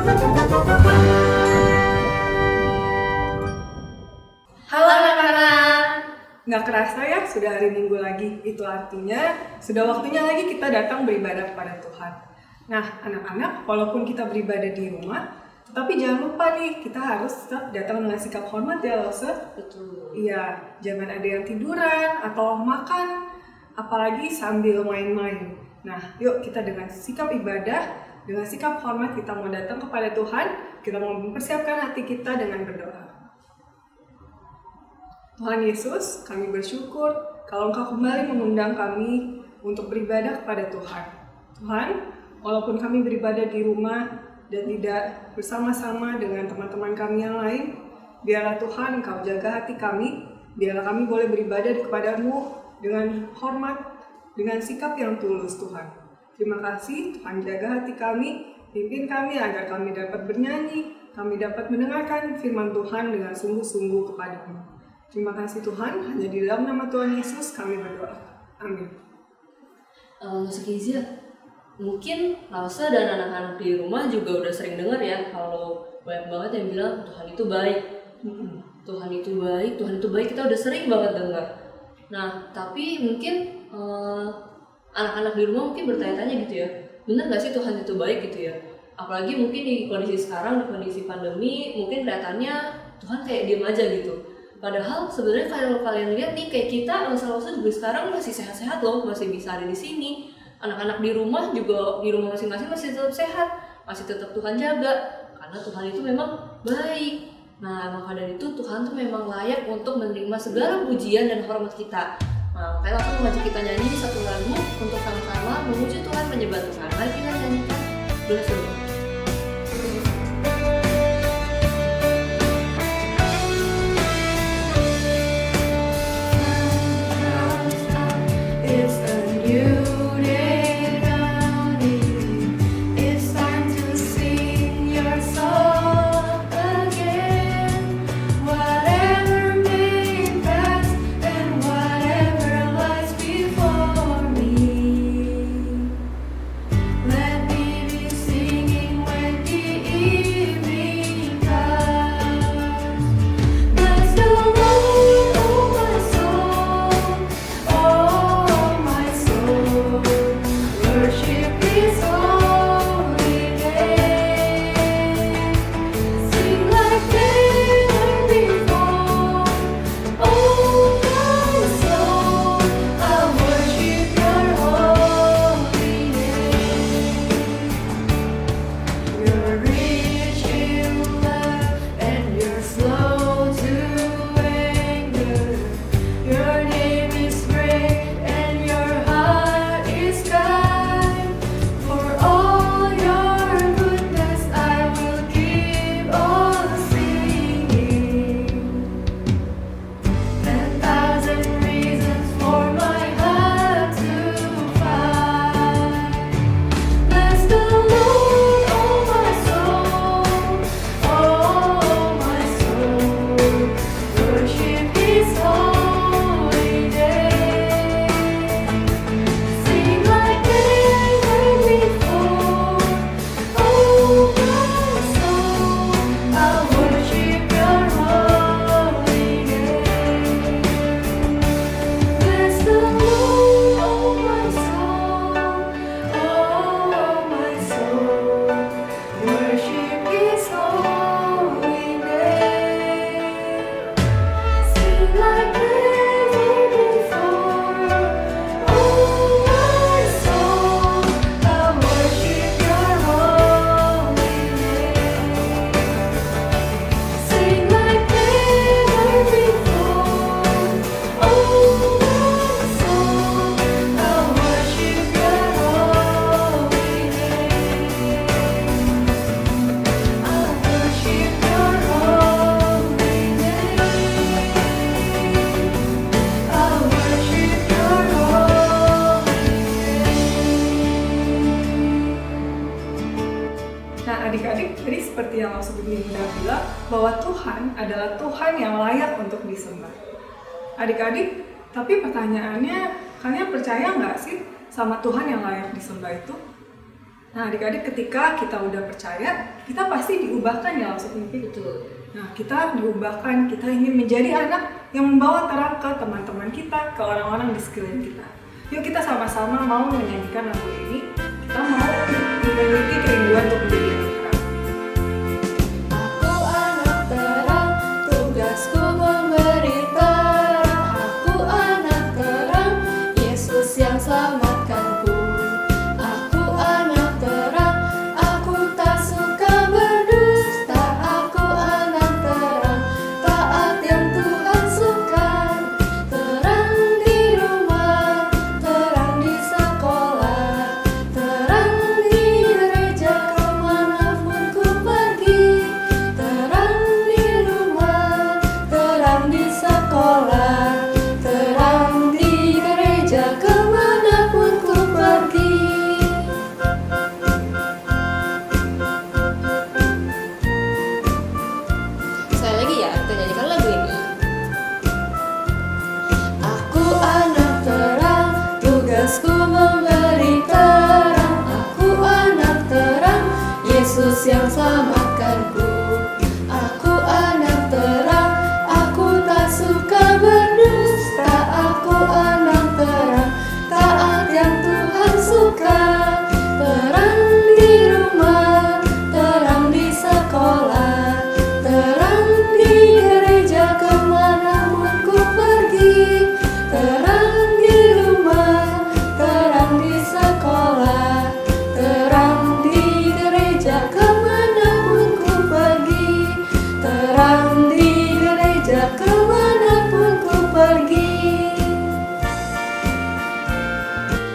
Halo anak-anak. Nggak kerasa ya, sudah hari Minggu lagi. Itu artinya sudah waktunya lagi kita datang beribadah kepada Tuhan. Nah, anak-anak, walaupun kita beribadah di rumah, tetapi jangan lupa nih, kita harus tetap datang dengan sikap hormat ya, Lose. Betul. Iya, jangan ada yang tiduran atau makan, apalagi sambil main-main. Nah, yuk kita dengan sikap ibadah, dengan sikap hormat kita mau datang kepada Tuhan, kita mau mempersiapkan hati kita dengan berdoa. Tuhan Yesus, kami bersyukur kalau Engkau kembali mengundang kami untuk beribadah kepada Tuhan. Tuhan, walaupun kami beribadah di rumah dan tidak bersama-sama dengan teman-teman kami yang lain, biarlah Tuhan Engkau jaga hati kami, biarlah kami boleh beribadah kepada-Mu dengan hormat, dengan sikap yang tulus Tuhan. Terima kasih Tuhan, jaga hati kami, pimpin kami agar kami dapat bernyanyi, kami dapat mendengarkan firman Tuhan dengan sungguh-sungguh kepada-Mu. Terima kasih Tuhan, hanya di dalam nama Tuhan Yesus kami berdoa. Amin. Sekizia, mungkin Lause dan anak-anak di rumah juga udah sering dengar ya kalau banyak banget yang bilang Tuhan itu baik. Tuhan itu baik, Tuhan itu baik, kita udah sering banget dengar. Nah, tapi mungkin anak-anak di rumah mungkin bertanya-tanya gitu ya, benar nggak sih Tuhan itu baik gitu ya? Apalagi mungkin di kondisi sekarang, di kondisi pandemi, mungkin kelihatannya Tuhan kayak diem aja gitu. Padahal sebenarnya kalau kalian lihat nih, kayak kita Lause juga sekarang masih sehat-sehat loh, masih bisa ada di sini. Anak-anak di rumah juga, di rumah masing-masing masih tetap sehat, masih tetap Tuhan jaga, karena Tuhan itu memang baik. Nah, maka dari itu Tuhan tuh memang layak untuk menerima segala pujian dan hormat kita. Nah, makanya langsung mengajak kita nyanyi satu lagu untuk sama-sama memuji Tuhan, menyembah Tuhan. Mari kita nyanyikan bersama. Adik-adik, tadi seperti yang sebelumnya udah bilang bahwa Tuhan adalah Tuhan yang layak untuk disembah. Adik-adik, tapi pertanyaannya, kalian percaya nggak sih sama Tuhan yang layak disembah itu? Nah, adik-adik ketika kita udah percaya, kita pasti diubahkan ya langsung mimpi. Betul. Nah, kita diubahkan, kita ingin menjadi anak yang membawa terang ke teman-teman kita, ke orang-orang di sekeliling kita. Yuk kita sama-sama mau menyanyikan lagu ini, kita mau memiliki kerinduan untuk menjadi anak terang. Aku anak terang, tugasku memberi terang. Aku anak terang, Yesus yang selamatkanku. Aku anak terang, aku tak suka berdusta. Aku anak terang, taat yang Tuhan suka. Terang di rumah, terang di sekolah, terang di gereja kemanapun ku pergi. Terang di rumah, terang di sekolah, terang di gereja kemanapun ku pergi. Saya lagi ya, kita nyanyikan lagu ini. Aku anak terang, tugasku memberi terang. Aku anak terang, Yesus yang selamatkanku. Aku anak terang, aku tak suka berdusta. Aku anak terang, taat yang Tuhan suka. Terang di rumah, terang di sekolah, terang di gereja kemanapun ku pergi. Terang di rumah, terang di sekolah, terang di gereja kemanapun ku pergi. Terang di gereja kemanapun ku pergi.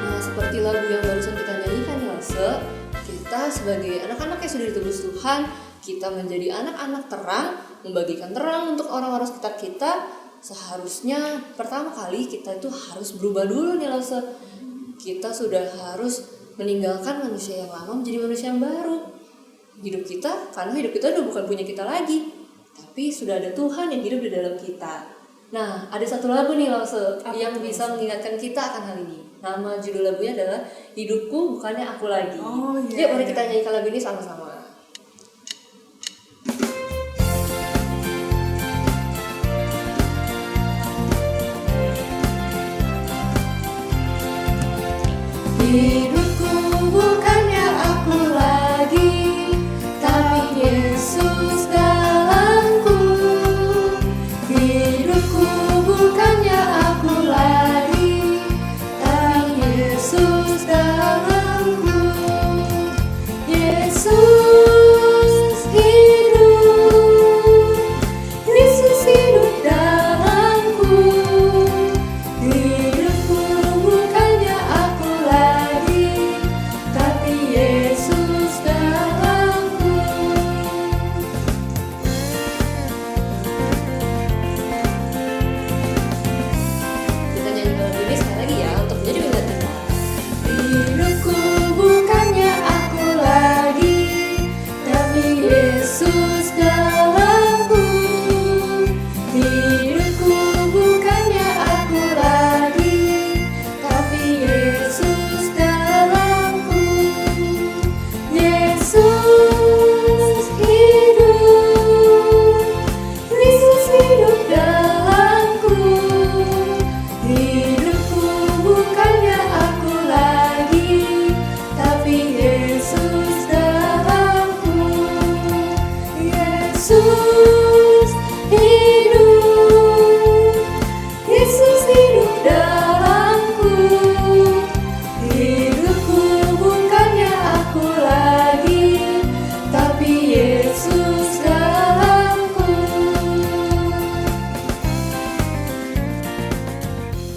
Nah, seperti lagu yang barusan kita nyanyikan ya, Lase, kita sebagai anak-anak yang sudah ditebus Tuhan, kita menjadi anak-anak terang, membagikan terang untuk orang-orang sekitar kita. Seharusnya pertama kali kita itu harus berubah dulu nih, Lase. Kita sudah harus meninggalkan manusia yang lama menjadi manusia yang baru. Hidup kita, karena hidup kita udah bukan punya kita lagi, tapi sudah ada Tuhan yang hidup di dalam kita. Nah, ada satu lagu nih Lase yang bisa mengingatkan kita akan hal ini. Nama judul lagunya adalah Hidupku Bukannya Aku Lagi. Oh, iya, Yuk mari iya. kita nyanyikan lagu ini sama-sama. Hidupku bukannya aku lagi, tapi Yesus dalamku. Hidupku bukannya aku lagi, tapi Yesus dalamku. Yesus hidup, Yesus hidup dalamku. Hidupku bukannya aku lagi, tapi Yesus dalamku. Kita nyanyi lagu ini sekali lagi ya, untuk menjadi pengingat kita. Hidupku bukannya aku lagi, tapi Yesus dalamku. Hidupku bukannya aku lagi, tapi Yesus dalamku. Yesus hidup, Yesus hidup dalamku. Hidupku bukannya aku lagi, tapi Yesus dalamku. Yesus hidup, Yesus hidup dalamku. Hidupku bukannya aku lagi, tapi Yesus dalamku.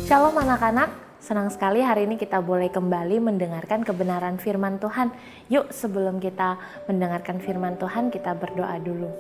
Shalom anak-anak, senang sekali hari ini kita boleh kembali mendengarkan kebenaran firman Tuhan. Yuk sebelum kita mendengarkan firman Tuhan, kita berdoa dulu.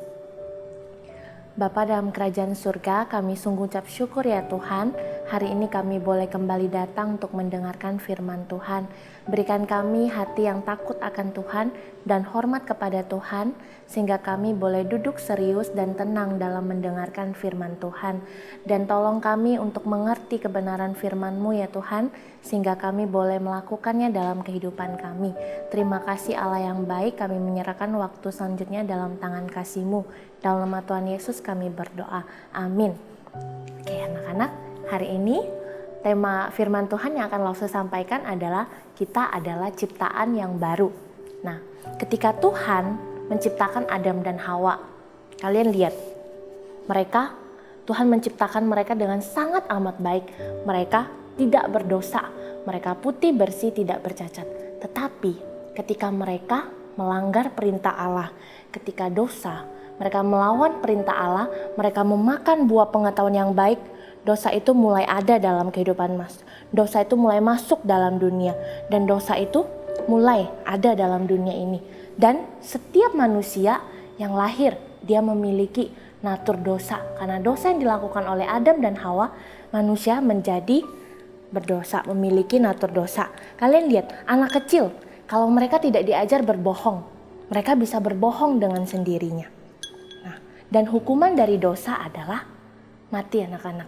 Bapa dalam kerajaan surga, kami sungguh ucap syukur ya Tuhan. Hari ini kami boleh kembali datang untuk mendengarkan firman Tuhan. Berikan kami hati yang takut akan Tuhan dan hormat kepada Tuhan, sehingga kami boleh duduk serius dan tenang dalam mendengarkan firman Tuhan. Dan tolong kami untuk mengerti kebenaran firman-Mu ya Tuhan, sehingga kami boleh melakukannya dalam kehidupan kami. Terima kasih Allah yang baik, kami menyerahkan waktu selanjutnya dalam tangan kasih-Mu. Dalam nama Tuhan Yesus kami berdoa. Amin. Oke anak-anak, hari ini tema firman Tuhan yang akan Lause sampaikan adalah kita adalah ciptaan yang baru. Nah, ketika Tuhan menciptakan Adam dan Hawa, kalian lihat, Tuhan menciptakan mereka dengan sangat amat baik. Mereka tidak berdosa, mereka putih bersih tidak bercacat. Tetapi ketika mereka melanggar perintah Allah, ketika dosa, mereka melawan perintah Allah, mereka memakan buah pengetahuan yang baik, dosa itu mulai ada dalam kehidupan Mas. Dosa itu mulai masuk dalam dunia, dan dosa itu mulai ada dalam dunia ini. Dan setiap manusia yang lahir, dia memiliki natur dosa. Karena dosa yang dilakukan oleh Adam dan Hawa, manusia menjadi berdosa, memiliki natur dosa. Kalian lihat, anak kecil, kalau mereka tidak diajar berbohong, mereka bisa berbohong dengan sendirinya. Dan hukuman dari dosa adalah mati anak-anak.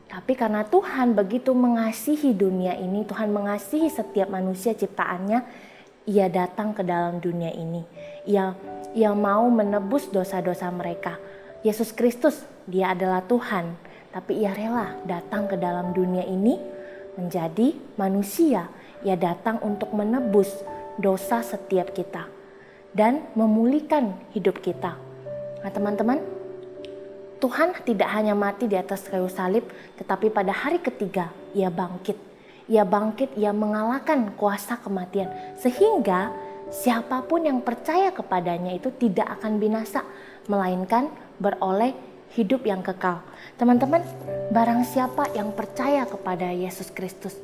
Tapi karena Tuhan begitu mengasihi dunia ini, Tuhan mengasihi setiap manusia ciptaannya, Ia datang ke dalam dunia ini. Ia mau menebus dosa-dosa mereka. Yesus Kristus, Dia adalah Tuhan, tapi Ia rela datang ke dalam dunia ini menjadi manusia. Ia datang untuk menebus dosa setiap kita dan memulihkan hidup kita. Nah teman-teman, Tuhan tidak hanya mati di atas kayu salib, tetapi pada hari ketiga Ia bangkit. Ia bangkit, Ia mengalahkan kuasa kematian. Sehingga siapapun yang percaya kepadanya itu tidak akan binasa, melainkan beroleh hidup yang kekal. Teman-teman, barang siapa yang percaya kepada Yesus Kristus,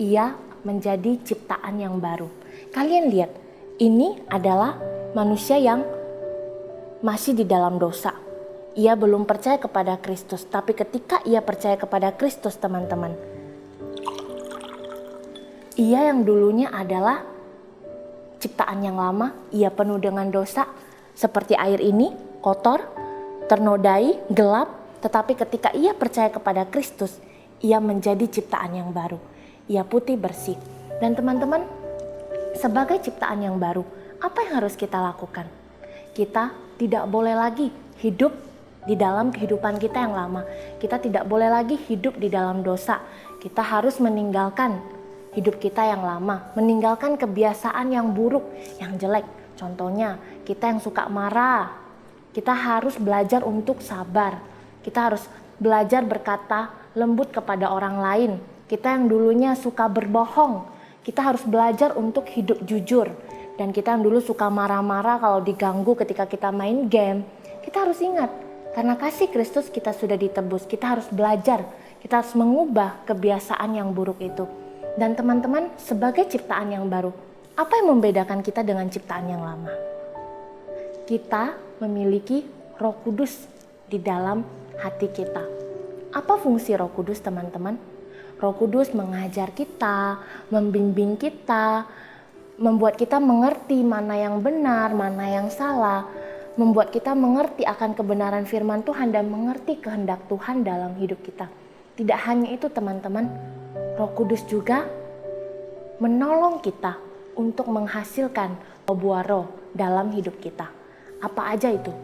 ia menjadi ciptaan yang baru. Kalian lihat, ini adalah manusia yang masih di dalam dosa. Ia belum percaya kepada Kristus, tapi ketika ia percaya kepada Kristus, teman-teman, ia yang dulunya adalah ciptaan yang lama, ia penuh dengan dosa, seperti air ini, kotor, ternodai, gelap, tetapi ketika ia percaya kepada Kristus, ia menjadi ciptaan yang baru. Ia putih bersih. Dan teman-teman, sebagai ciptaan yang baru, apa yang harus kita lakukan? Kita tidak boleh lagi hidup di dalam kehidupan kita yang lama. Kita tidak boleh lagi hidup di dalam dosa. Kita harus meninggalkan hidup kita yang lama, meninggalkan kebiasaan yang buruk, yang jelek. Contohnya, kita yang suka marah, kita harus belajar untuk sabar. Kita harus belajar berkata lembut kepada orang lain. Kita yang dulunya suka berbohong, kita harus belajar untuk hidup jujur. Dan kita yang dulu suka marah-marah kalau diganggu ketika kita main game, kita harus ingat, karena kasih Kristus kita sudah ditebus. Kita harus belajar, kita harus mengubah kebiasaan yang buruk itu. Dan teman-teman, sebagai ciptaan yang baru, apa yang membedakan kita dengan ciptaan yang lama? Kita memiliki Roh Kudus di dalam hati kita. Apa fungsi Roh Kudus, teman-teman? Roh Kudus mengajar kita, membimbing kita, membuat kita mengerti mana yang benar, mana yang salah, membuat kita mengerti akan kebenaran firman Tuhan dan mengerti kehendak Tuhan dalam hidup kita. Tidak hanya itu teman-teman, Roh Kudus juga menolong kita untuk menghasilkan buah roh dalam hidup kita. Apa aja itu?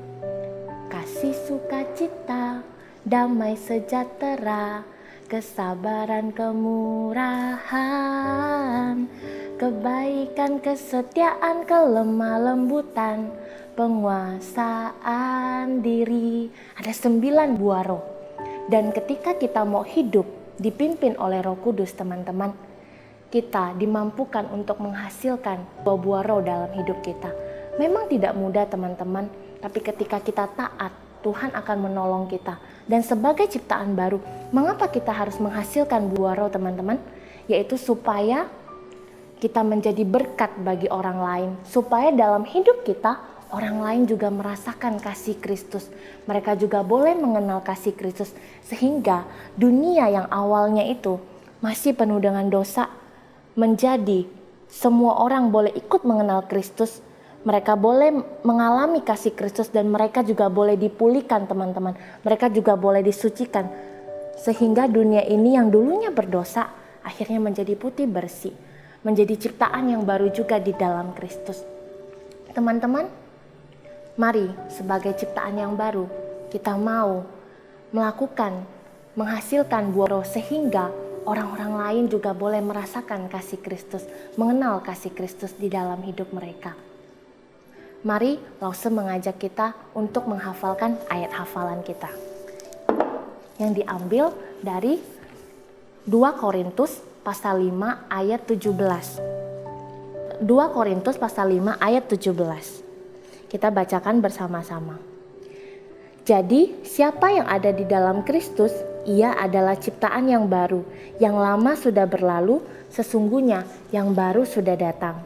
Kasih, sukacita, damai sejahtera, kesabaran, kemurahan, kebaikan, kesetiaan, kelemah lembutan, penguasaan diri. Ada 9 buah roh. Dan ketika kita mau hidup dipimpin oleh Roh Kudus, teman-teman, kita dimampukan untuk menghasilkan buah-buah roh dalam hidup kita. Memang tidak mudah teman-teman, tapi ketika kita taat, Tuhan akan menolong kita. Dan sebagai ciptaan baru, mengapa kita harus menghasilkan buah roh teman-teman? Yaitu supaya kita menjadi berkat bagi orang lain. Supaya dalam hidup kita, orang lain juga merasakan kasih Kristus. Mereka juga boleh mengenal kasih Kristus, sehingga dunia yang awalnya itu masih penuh dengan dosa menjadi semua orang boleh ikut mengenal Kristus. Mereka boleh mengalami kasih Kristus dan mereka juga boleh dipulihkan, teman-teman. Mereka juga boleh disucikan, sehingga dunia ini yang dulunya berdosa akhirnya menjadi putih bersih, menjadi ciptaan yang baru juga di dalam Kristus. Teman-teman, mari sebagai ciptaan yang baru kita mau menghasilkan buah roh, sehingga orang-orang lain juga boleh merasakan kasih Kristus, mengenal kasih Kristus di dalam hidup mereka. Mari Lause mengajak kita untuk menghafalkan ayat hafalan kita yang diambil dari 2 Korintus pasal 5 ayat 17. 2 Korintus pasal 5 ayat 17. Kita bacakan bersama-sama. Jadi, siapa yang ada di dalam Kristus, ia adalah ciptaan yang baru. Yang lama sudah berlalu, sesungguhnya yang baru sudah datang.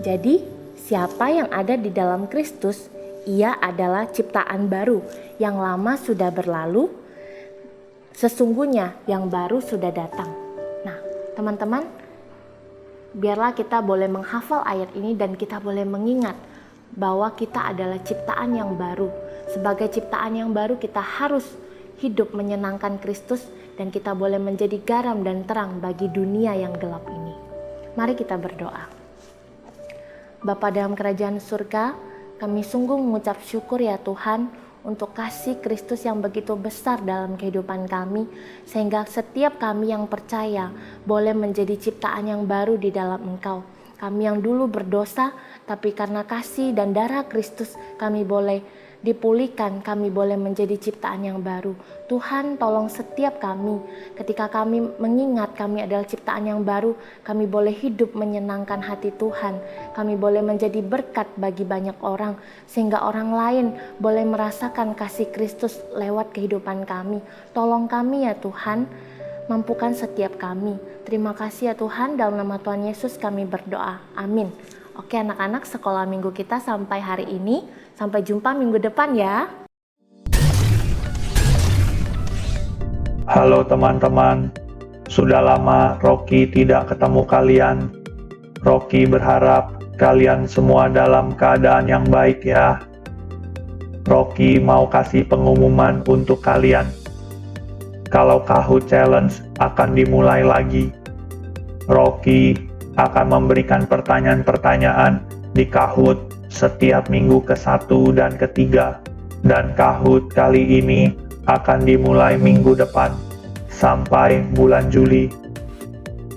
Jadi, siapa yang ada di dalam Kristus, ia adalah ciptaan baru. Yang lama sudah berlalu, sesungguhnya yang baru sudah datang. Nah, teman-teman, biarlah kita boleh menghafal ayat ini dan kita boleh mengingat bahwa kita adalah ciptaan yang baru. Sebagai ciptaan yang baru, kita harus hidup menyenangkan Kristus dan kita boleh menjadi garam dan terang bagi dunia yang gelap ini. Mari kita berdoa. Bapa dalam kerajaan surga, kami sungguh mengucap syukur ya Tuhan untuk kasih Kristus yang begitu besar dalam kehidupan kami, sehingga setiap kami yang percaya boleh menjadi ciptaan yang baru di dalam Engkau. Kami yang dulu berdosa, tapi karena kasih dan darah Kristus kami boleh dipulihkan, kami boleh menjadi ciptaan yang baru. Tuhan, tolong setiap kami, ketika kami mengingat kami adalah ciptaan yang baru, kami boleh hidup menyenangkan hati Tuhan. Kami boleh menjadi berkat bagi banyak orang, sehingga orang lain boleh merasakan kasih Kristus lewat kehidupan kami. Tolong kami ya Tuhan, mampukan setiap kami. Terima kasih ya Tuhan, dalam nama Tuhan Yesus kami berdoa. Amin. Oke anak-anak, sekolah minggu kita sampai hari ini. Sampai jumpa minggu depan ya. Halo teman-teman, sudah lama Rocky tidak ketemu kalian. Rocky berharap kalian semua dalam keadaan yang baik ya. Rocky mau kasih pengumuman untuk kalian. Kalau Kahoot Challenge akan dimulai lagi. Rocky akan memberikan pertanyaan-pertanyaan di Kahoot setiap minggu ke-1 dan ke-3. Dan Kahoot kali ini akan dimulai minggu depan sampai bulan Juli.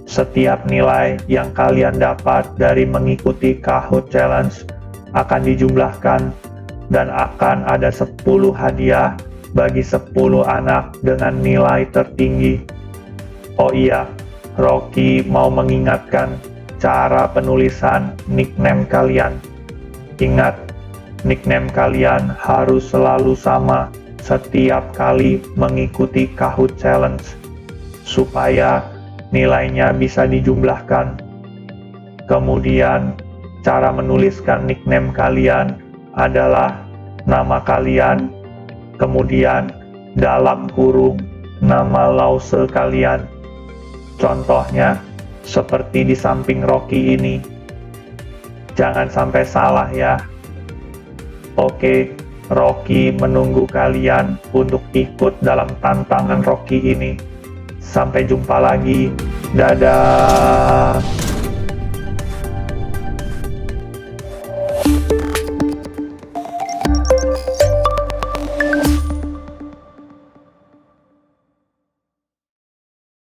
Setiap nilai yang kalian dapat dari mengikuti Kahoot Challenge akan dijumlahkan dan akan ada 10 hadiah bagi 10 anak dengan nilai tertinggi. Oh iya, Rocky mau mengingatkan cara penulisan nickname kalian. Ingat, nickname kalian harus selalu sama setiap kali mengikuti Kahoot Challenge, supaya nilainya bisa dijumlahkan. Kemudian, cara menuliskan nickname kalian adalah nama kalian, kemudian dalam kurung nama Lause kalian. Contohnya, seperti di samping Rocky ini. Jangan sampai salah ya. Oke, Rocky menunggu kalian untuk ikut dalam tantangan Rocky ini. Sampai jumpa lagi. Dadah.